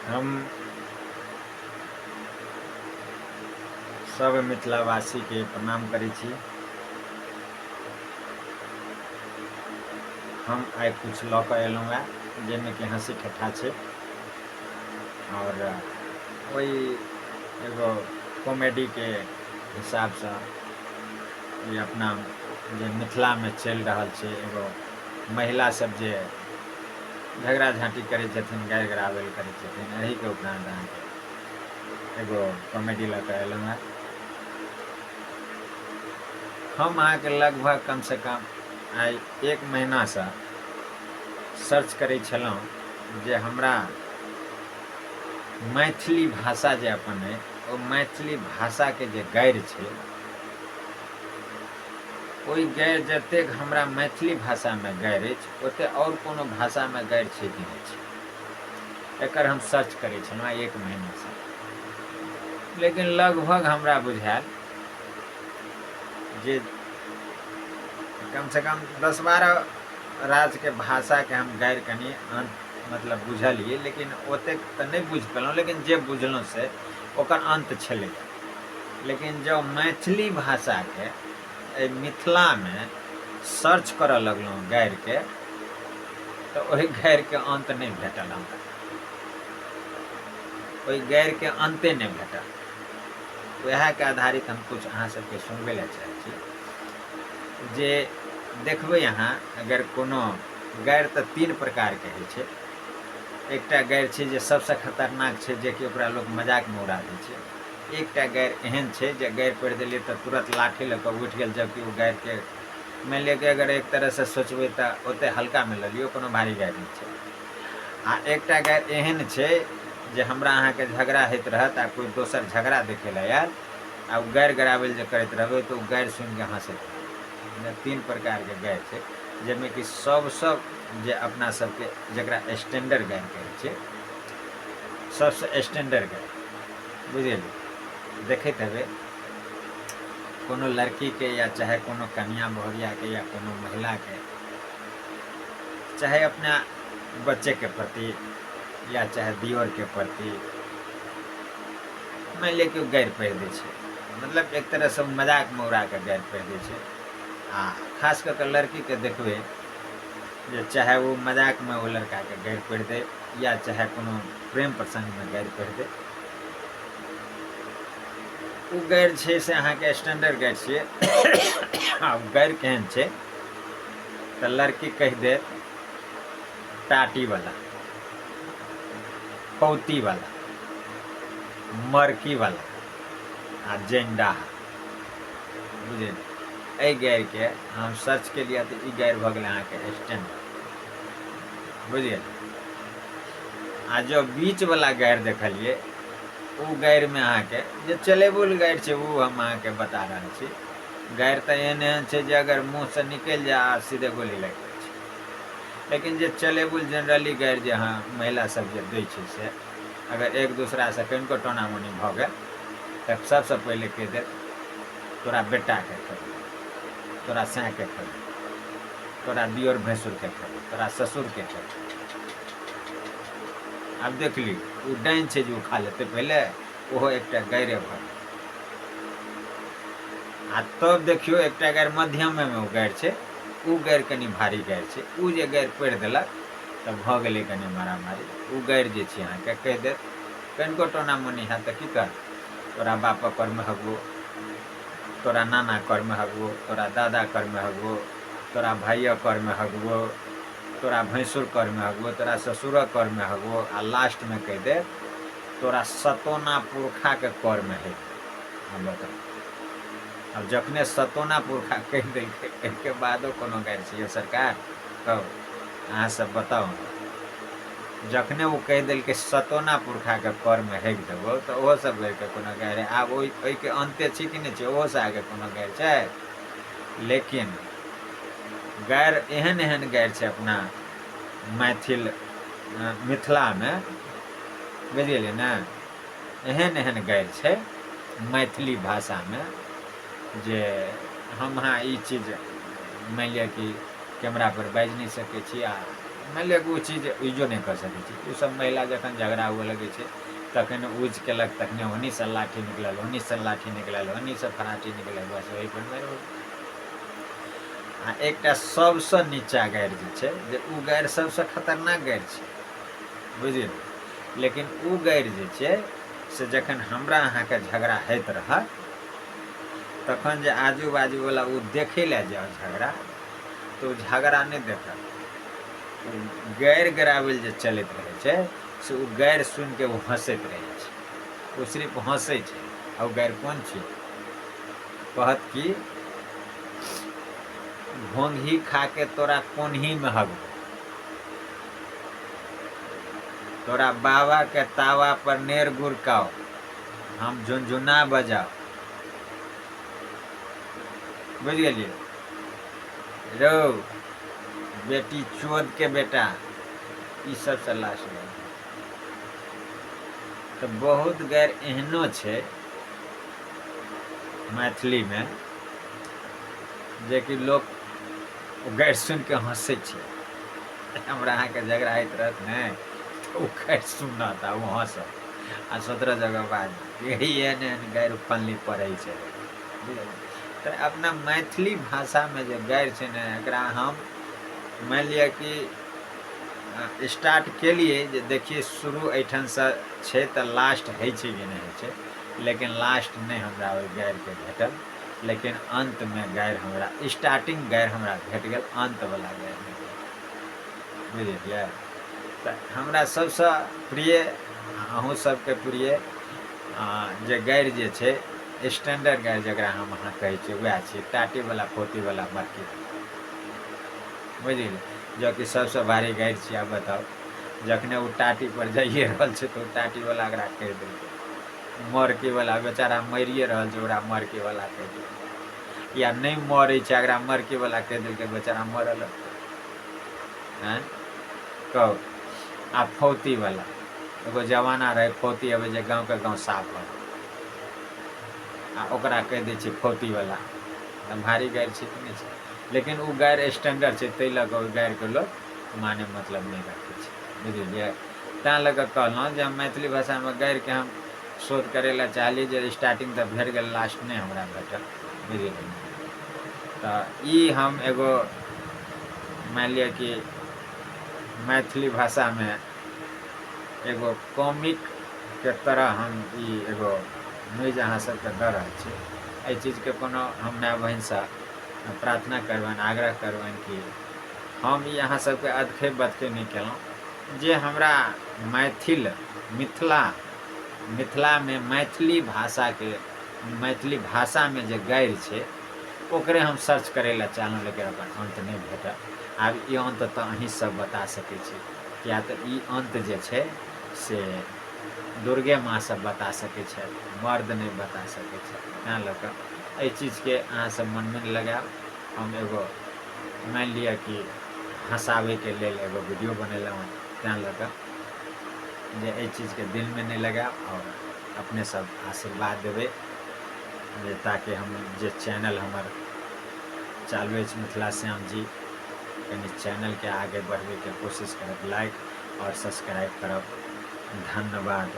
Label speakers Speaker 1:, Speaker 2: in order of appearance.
Speaker 1: हम सब मिथिलावासी के प्रणाम करै छी। हम आइ कुछ लऽ कऽ एलहुँ हँ जाहिमे कि हँसी ठट्ठा छै और ओहि एगो कॉमेडीके हिसाबसँ ये अपना जे मिथिलामे चलि रहल छै, एगो महिला सब जे झगड़ा झाँटी करै छथिन, गारि गराबैल करै छथिन, एहीके उपरान्त अहाँके एगो कॉमेडी लऽ कऽ एलहुँ हँ। हम अहाँके लगभग कमसँ कम आइ 1 महीनासँ सर्च करै छलहुँ जे हमरा मैथिली भाषा जे अपन अइ ओ मैथिली भाषाके जे गारि छै, ओहि गारि जतेक हमरा मैथिली भाषामे गारि अछि ओतेक आओर कोनो भाषामे गारि छै कि नहि छै, एकर हम सर्च करै छलहुँ 1 महीनासँ। लेकिन लगभग हमरा बुझायल जे कमसँ कम 10-12 राज्यके भाषाके हम गारि कनि मतलब बुझलियै, लेकिन ओतेक तऽ नहि बुझि पेलहुँ, लेकिन जे बुझलहुँ से ओकर अन्त छलै। लेकिन जँ मैथिली भाषाके एहि मिथिलामे सर्च करऽ लगलहुँ गारिके, तऽ ओहि गारिके अन्त नहि भेटल हमरा, ओहि गारिके अन्ते नहि भेटल। वएहके आधारित हम कुछ अहाँ सबके सुनबै लए चाहै छी। जे देखबै अहाँ अगर कोनो गारि तऽ 3 प्रकारके होइ छै। एकटा गारि छै जे सबसँ खतरनाक छै, जेकि ओकरा लोक मजाकमे उड़ा दै छै। एकटा गारि एहन छै जे गारि पढ़ि देलियै तऽ तुरंत लाठी लऽ कऽ उठि गेल, जबकि ओ गारिके मानि लिअ कि अगर एक तरहसँ सोचबै तऽ ओतेक हल्कामे लऽ लियौ, कोनो भारी गारि नहि छै। आ एकटा गारि एहन छै जे हमरा अहाँके झगड़ा होइत रहत आ कोइ दोसर झगड़ा देखै लए आयल आ ओ गारि गराबैल जे करैत रहबै तऽ ओ गारि सुनिके हँसैत रहबै। 3 प्रकारके गारि छै, जाहिमे कि सबसँ जे अपना सबके जकरा स्टैण्डर्ड गारि कहै छै, सबसँ स्टैण्डर्ड गारि बुझलियै। देखैत हेबै कोनो लड़कीके या चाहे कोनो कन्या बहुरियाके या कोनो महिलाके, चाहे अपना बच्चेके प्रति या चाहे दियोरके प्रति, मानि लिअ कि ओ गारि पढ़ि दै छै, मतलब एक तरहसँ मजाकमे उड़ा कऽ गारि पढ़ि दै छै। आ खास कऽ कऽ लड़कीके देखबै जे चाहे वो मजाकमे ओ लड़काके गारि पढ़ि दे या चाहे कोनो प्रेम प्रसङ्गमे गारि पढ़ि दे, ओ गारि छै से अहाँके स्टैण्डर्ड गारि छियै। आ गारि केहन छै तऽ लड़की कहि देत टाटीवला, पौतीवला, मरकीवला आ जेंडाहा, बुझलियै। एहि गारिके हम सर्च केलियै तऽ ई गारि भऽ गेलै अहाँके स्टैण्डर्ड, बुझलियै। आ जँ बीचवला गारि देखलियै, ओ गारिमे अहाँके जे चलेबुल गारि छै ओ हम अहाँके बता रहल छी। गारि तऽ एहन एहन छै जे अगर मुँहसँ निकलि जाय आ सीधे गोली लागि जाइ छै। लेकिन जे चलेबुल जनरली गारि जे अहाँ महिला सब जे दै छै, से अगर एक दूसरासँ कनिको टोना-मोनी भऽ गेल तऽ सबसँ पहिले कहि देत तोरा बेटाके खेबौ, तोरा साँके खेबौ, तोरा दियोर भैंसुरके खेबौ, तोरा ससुरके खेबौ। आब देख ली ओ डाइन छै जे ओ खा लेतै पहिले, ओहो एकटा गाइरे भऽ गेल। आ तब देखियौ एकटा गारि मध्यमेमे ओ गारि छै, ओ गारि कनि भारी गारि छै। ओ जे गारि पढ़ि देलक तऽ भऽ गेलै कनि मारामारी। ओ गारि जे छै अहाँके कहि देत कनिको टोना-मोनी हैत तऽ की कहत, तोरा बापक करमे हगबो, तोरा नाना करमे हगबो, तोरा दादा करमे हगबो, तोरा भाइयक करमे हगबो, तोरा भैंसुर करमे हगबो, तोरा ससुरक करमे हगबो, आ लास्टमे कहि देत तोरा सतोना पुरखाके करमे हगि देबो। आब बताउ, अब जखने सतोना पुरखा कहि देलकै, एहिके बादो कोनो गारि छै यौ सरकार? कहू अहाँ सब बताउ हमरा। जखने ओ कहि देलकै सतोना पुरखाके करमे हगि देबौ तऽ ओहो सब गारिके कोनो गारि? आब ओहिके अन्ते छै कि नहि छै? ओहोसँ आगे कोनो गारि छै? लेकिन गारि एहन एहन गारि छै अपना मिथिलामे, बुझलियै ने, एहन एहन गारि छै मैथिली भाषामे जे हम अहाँ ई चीज मानि लिअ कि कैमरा पर बाजि नहि सकै छी आ मान लिअ कि ओ चीज यूजो नहीं कर सकै छी। ओ सब महिला जखन झगड़ा हुए लगे छै तखन यूज केलक, तखने ओन्ही से लाठी निकलल, ओन्ही से लाठी निकलल, ओन्ही से फराठी निकलल, बस वही पर मारि हो। आ एकटा सबसँ नीचा गाड़ि जे छै, जे ओ गाड़ि सबसँ खतरनाक गाड़ि छै, बुझियौ। लेकिन ओ गाड़ि जे छै से जखन हमरा अहाँके झगड़ा होइत रहत तखन जे आजू बाजूवला ओ देखै लए जाओ झगड़ा, तो झगड़ा नहीं देखत, गाड़ि गड़ावैल जे चलैत रहै छै से ओ गाड़ि सुनि के वो हंसैत रहै छै। वो सिर्फ हंसै छै। आ ओ गाड़ि कोन छी? कहत कि घोंघी खा के तोरा कोन्ही में हगबो, तोरा बाबा के तावा पर नेर गुड़काओ, हम झुनझुना बजाओ, बुझ गेलिए? रो बेटी चोद के बेटा, ई सब से लाश है। तो बहुत गैर एहनो छै मैथिली में जे कि लोग गाड़ि सुनि के हंसै छै। हमरा अहाँके झगड़ा होइत रहत ने तो गाड़ि सुनत आ वो हंसत आ 17 जगह बात यही एहन गाड़ि फलनी पड़ै छै। तो अपना मैथिली भाषा में जो गाड़ि छै ने, एकरा हम मान लिअ कि स्टार्ट केलिए जे देखिए शुरू एठन से छै तो लास्ट है छै कि नहीं है छै, लेकिन लास्ट नहीं हमरा ओहि गाड़ि के भेटल, लेकिन अंत में गाड़ि हमरा स्टार्टिंग गाड़ि हमरा भेट गेल, अंत वाला गाड़ि नहीं भेटल, बुझलिए? तो हमरा सबसे प्रिय, अहूँ सबके प्रिय जे गाड़ि जे छै स्टैंडर्ड गाड़ि जकरा हम अहाँ कहै छियै वएह छियै, टाटी वाला पोती वाला मरकी, बुझलिए? जो कि सबसे भारी गाड़ि छियै। आब बताओ, जखने वो टाटी पर जाइए रहल छै तो टाटी वाला एकरा कहि देलकै, मरकी वाला बेचारा मरिए रहल छै ओकरा मरकी वाला कहि देलकै, या नहीं मरै छै एकरा मरकी वाला कहि देलकै, बेचारा मरल हैं। कहू। आ फौती वाला एगो जमाना रहे, फौती अबे जे गाँव के गाँव साफ हो आ ओकरा कहि दै छै फौती वाला, भारी गाड़ि छै कि नहीं छै? लेकिन वो गाड़ि स्टैंडर्ड छै, ताहि लऽ कऽ ओहि गाड़िके लोग माने मतलब नहीं रखै छै, बुझलिए? तैँ लऽ कऽ कहलहुँ जे हम मैथिली भाषामे गाड़िके हम शोध करै लए चाहली, जे स्टार्टिंग तऽ भेट गेल, लास्ट नहीं हमरा भेटल, बुझलिए? तो ई हम एगो मान लिअ कि मैथिली भाषा में एगो कॉमिक के तरह हम ई एगो न्यूज अहाँ सबके दऽ रहल छी। एहि चीजके कोनो हम माय बहिनसँ प्रार्थना करबनि, आग्रह करबनि कि हम ई अहाँ सबके अधखे बधखे नहीं केलहुँ। जे हमरा मिथिला में मैथिली भाषा में जे गाड़ि छै ओकरे हम सर्च करै लए चाहलहुँ, लेकिन ओकर अंत नहीं भेटल। आब ई अंत तऽ अहीं सब बता सकै छी, किया तऽ ई अंत जे छै से दुर्गे माँ सब बता सकै छथि, मर्द नहीं बता सकै छथि। तैँ लऽ कऽ एहि चीजके अहाँ सब मन में लगायब। हम एगो मान लिअ कि हँसाबैके लेल एगो वीडियो बनेलहुँ, तैँ लऽ कऽ जे एहि चीजके दिल में नहीं लगायब, और अपने सब आशीर्वाद देबै जे ताकि हम जे चैनल हमर चालू अछि मिथिला श्याम जी, कनि चैनल के आगे बढ़बैके कोशिश करब, लाइक और सब्सक्राइब करब। धन्यवाद।